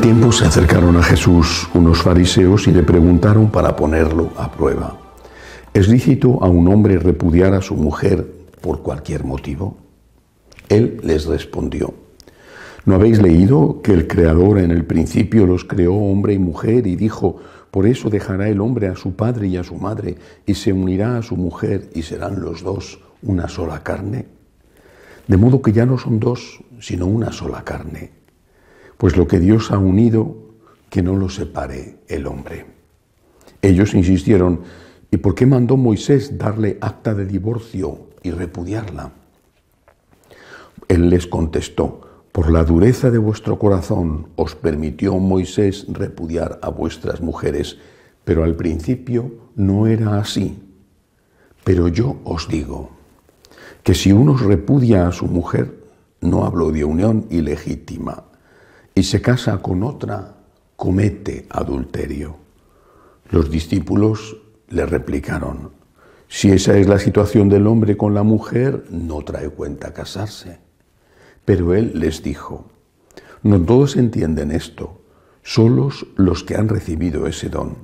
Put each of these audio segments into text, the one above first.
aquel tiempo se acercaron a Jesús unos fariseos y le preguntaron para ponerlo a prueba: ¿es lícito a un hombre repudiar a su mujer por cualquier motivo? Él les respondió: ¿no habéis leído que el Creador en el principio los creó hombre y mujer y dijo: por eso dejará el hombre a su padre y a su madre y se unirá a su mujer y serán los dos una sola carne? De modo que ya no son dos, sino una sola carne. Pues lo que Dios ha unido, que no lo separe el hombre. Ellos insistieron: ¿y por qué mandó Moisés darle acta de divorcio y repudiarla? Él les contestó: por la dureza de vuestro corazón os permitió Moisés repudiar a vuestras mujeres, pero al principio no era así. Pero yo os digo que si uno repudia a su mujer, no hablo de unión ilegítima, y se casa con otra, comete adulterio. Los discípulos le replicaron: si esa es la situación del hombre con la mujer, no trae cuenta casarse. Pero él les dijo: no todos entienden esto, solos los que han recibido ese don.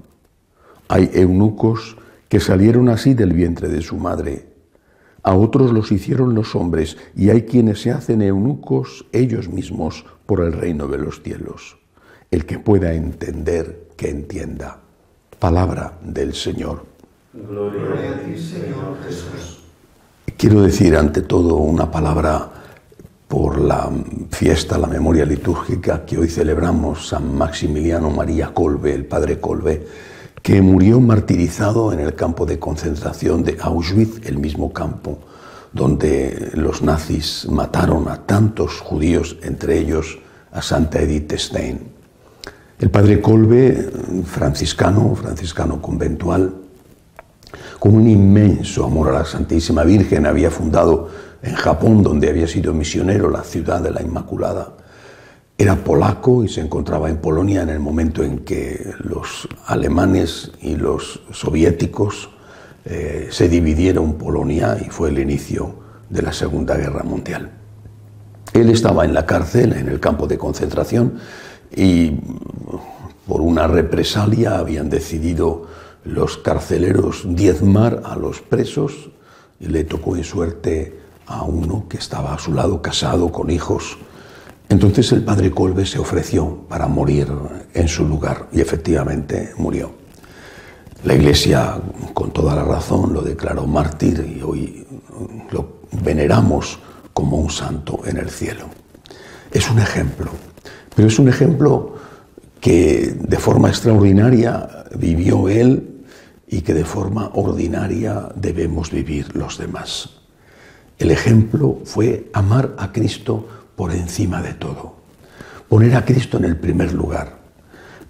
Hay eunucos que salieron así del vientre de su madre. A otros los hicieron los hombres, y hay quienes se hacen eunucos ellos mismos por el reino de los cielos. El que pueda entender, que entienda. Palabra del Señor. Gloria a ti, Señor Jesús. Quiero decir ante todo una palabra por la fiesta, la memoria litúrgica que hoy celebramos, San Maximiliano María Kolbe, el padre Kolbe, que murió martirizado en el campo de concentración de Auschwitz, el mismo campo donde los nazis mataron a tantos judíos, entre ellos a Santa Edith Stein. El padre Kolbe, franciscano conventual, con un inmenso amor a la Santísima Virgen, había fundado en Japón, donde había sido misionero, la ciudad de la Inmaculada. Era polaco y se encontraba en Polonia en el momento en que los alemanes y los soviéticos se dividieron Polonia y fue el inicio de la Segunda Guerra Mundial. Él estaba en la cárcel, en el campo de concentración, y por una represalia habían decidido los carceleros diezmar a los presos, y le tocó en suerte a uno que estaba a su lado, casado, con hijos. Entonces el padre Kolbe se ofreció para morir en su lugar y efectivamente murió. La Iglesia, con toda la razón, lo declaró mártir y hoy lo veneramos como un santo en el cielo. Es un ejemplo, pero es un ejemplo que de forma extraordinaria vivió él y que de forma ordinaria debemos vivir los demás. El ejemplo fue amar a Cristo por encima de todo, poner a Cristo en el primer lugar.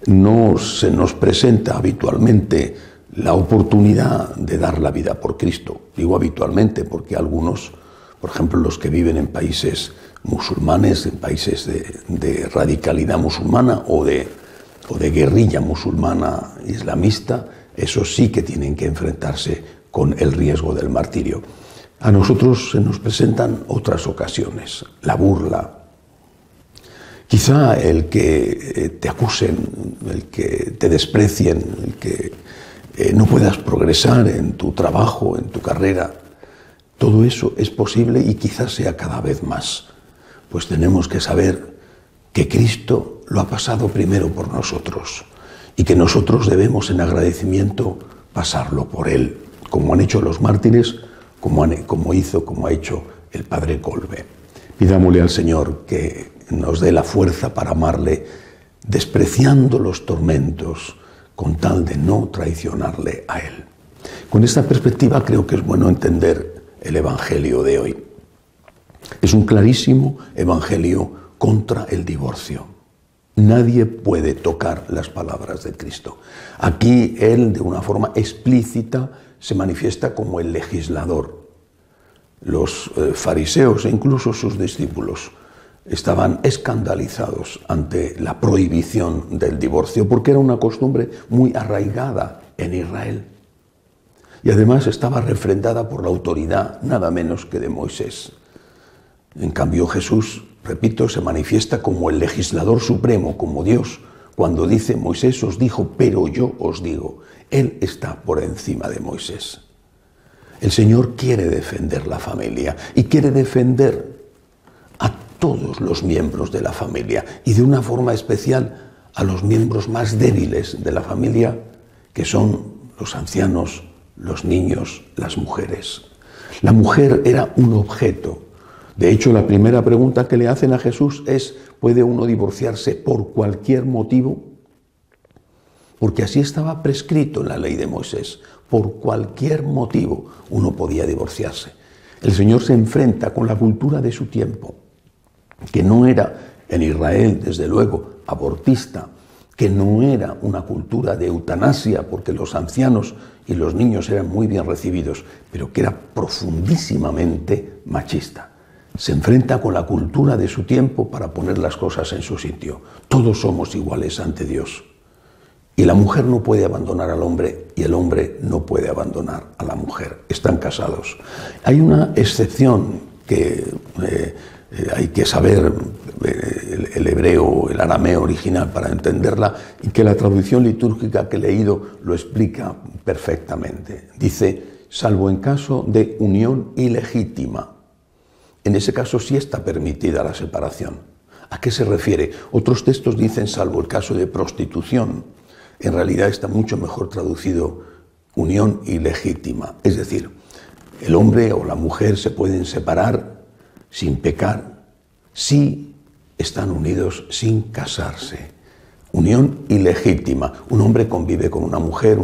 No se nos presenta habitualmente la oportunidad de dar la vida por Cristo. Digo habitualmente porque algunos, por ejemplo los que viven en países musulmanes, en países de radicalidad musulmana o de guerrilla musulmana islamista, esos sí que tienen que enfrentarse con el riesgo del martirio. A nosotros se nos presentan otras ocasiones, la burla, quizá el que te acusen, el que te desprecien, el que no puedas progresar en tu trabajo, en tu carrera. Todo eso es posible y quizás sea cada vez más, pues tenemos que saber que Cristo lo ha pasado primero por nosotros y que nosotros debemos en agradecimiento pasarlo por Él, como han hecho los mártires, como ha hecho el padre Kolbe. Pidámosle al Señor que nos dé la fuerza para amarle, despreciando los tormentos, con tal de no traicionarle a Él. Con esta perspectiva creo que es bueno entender el Evangelio de hoy. Es un clarísimo Evangelio contra el divorcio. Nadie puede tocar las palabras de Cristo. Aquí Él, de una forma explícita, se manifiesta como el legislador. Los fariseos e incluso sus discípulos estaban escandalizados ante la prohibición del divorcio porque era una costumbre muy arraigada en Israel y además estaba refrendada por la autoridad nada menos que de Moisés. En cambio Jesús repito, se manifiesta como el legislador supremo, como Dios, cuando dice: Moisés os dijo, pero yo os digo. Él está por encima de Moisés. El Señor quiere defender la familia y quiere defender a todos los miembros de la familia y de una forma especial a los miembros más débiles de la familia, que son los ancianos, los niños, las mujeres. La mujer era un objeto. De hecho, la primera pregunta que le hacen a Jesús es: ¿puede uno divorciarse por cualquier motivo? Porque así estaba prescrito en la ley de Moisés. Por cualquier motivo uno podía divorciarse. El Señor se enfrenta con la cultura de su tiempo, que no era en Israel, desde luego, abortista, que no era una cultura de eutanasia, porque los ancianos y los niños eran muy bien recibidos, pero que era profundísimamente machista. Se enfrenta con la cultura de su tiempo para poner las cosas en su sitio. Todos somos iguales ante Dios. Y la mujer no puede abandonar al hombre y el hombre no puede abandonar a la mujer. Están casados. Hay una excepción que hay que saber el hebreo, el arameo original para entenderla, y que la traducción litúrgica que he leído lo explica perfectamente. Dice: salvo en caso de unión ilegítima. En ese caso sí está permitida la separación. ¿A qué se refiere? Otros textos dicen salvo el caso de prostitución. En realidad está mucho mejor traducido unión ilegítima. Es decir, el hombre o la mujer se pueden separar sin pecar si están unidos sin casarse. Unión ilegítima. Un hombre convive con una mujer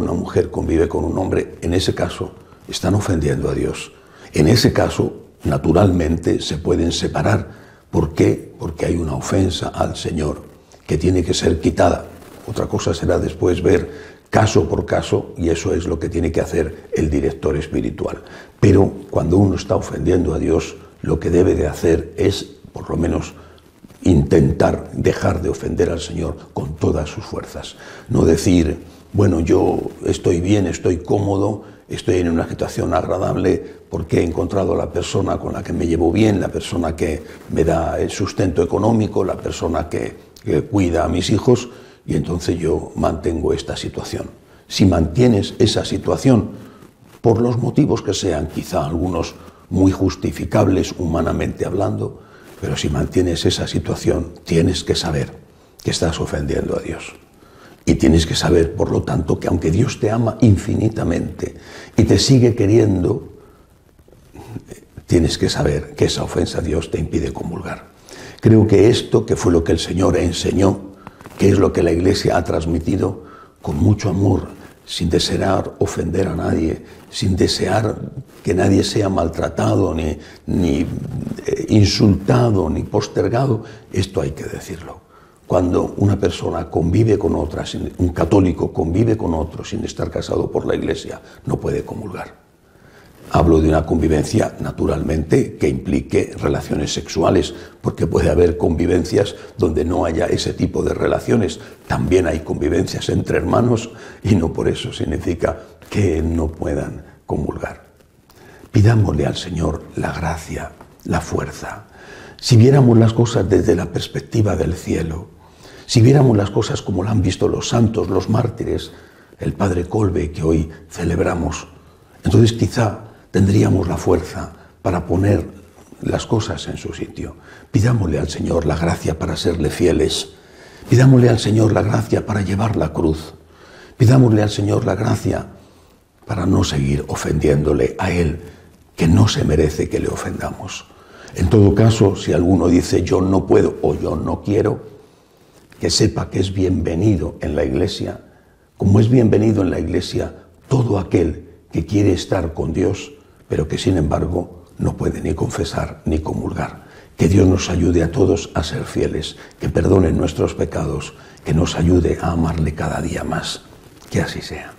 convive con un hombre. En ese caso están ofendiendo a Dios. En ese caso, naturalmente, se pueden separar. ¿Por qué? Porque hay una ofensa al Señor que tiene que ser quitada. Otra cosa será después ver caso por caso, y eso es lo que tiene que hacer el director espiritual. Pero cuando uno está ofendiendo a Dios, lo que debe de hacer es, por lo menos, intentar dejar de ofender al Señor con todas sus fuerzas. No decir: bueno, yo estoy bien, estoy cómodo, estoy en una situación agradable porque he encontrado a la persona con la que me llevo bien, la persona que me da el sustento económico, la persona que cuida a mis hijos, y entonces yo mantengo esta situación. Si mantienes esa situación, por los motivos que sean, quizá algunos muy justificables humanamente hablando, pero si mantienes esa situación, tienes que saber que estás ofendiendo a Dios. Y tienes que saber, por lo tanto, que aunque Dios te ama infinitamente y te sigue queriendo, tienes que saber que esa ofensa a Dios te impide comulgar. Creo que esto, que fue lo que el Señor enseñó, que es lo que la Iglesia ha transmitido con mucho amor, sin desear ofender a nadie, sin desear que nadie sea maltratado, ni insultado, ni postergado, esto hay que decirlo. Cuando una persona convive con otra, un católico convive con otro sin estar casado por la Iglesia, no puede comulgar. Hablo de una convivencia, naturalmente, que implique relaciones sexuales, porque puede haber convivencias donde no haya ese tipo de relaciones. También hay convivencias entre hermanos y no por eso significa que no puedan comulgar. Pidámosle al Señor la gracia, la fuerza. Si viéramos las cosas desde la perspectiva del cielo, si viéramos las cosas como la han visto los santos, los mártires, el Padre Kolbe que hoy celebramos, entonces quizá tendríamos la fuerza para poner las cosas en su sitio. Pidámosle al Señor la gracia para serle fieles. Pidámosle al Señor la gracia para llevar la cruz. Pidámosle al Señor la gracia para no seguir ofendiéndole a Él, que no se merece que le ofendamos. En todo caso, si alguno dice yo no puedo o yo no quiero, que sepa que es bienvenido en la Iglesia, como es bienvenido en la Iglesia todo aquel que quiere estar con Dios, pero que sin embargo no puede ni confesar ni comulgar. Que Dios nos ayude a todos a ser fieles, que perdone nuestros pecados, que nos ayude a amarle cada día más. Que así sea.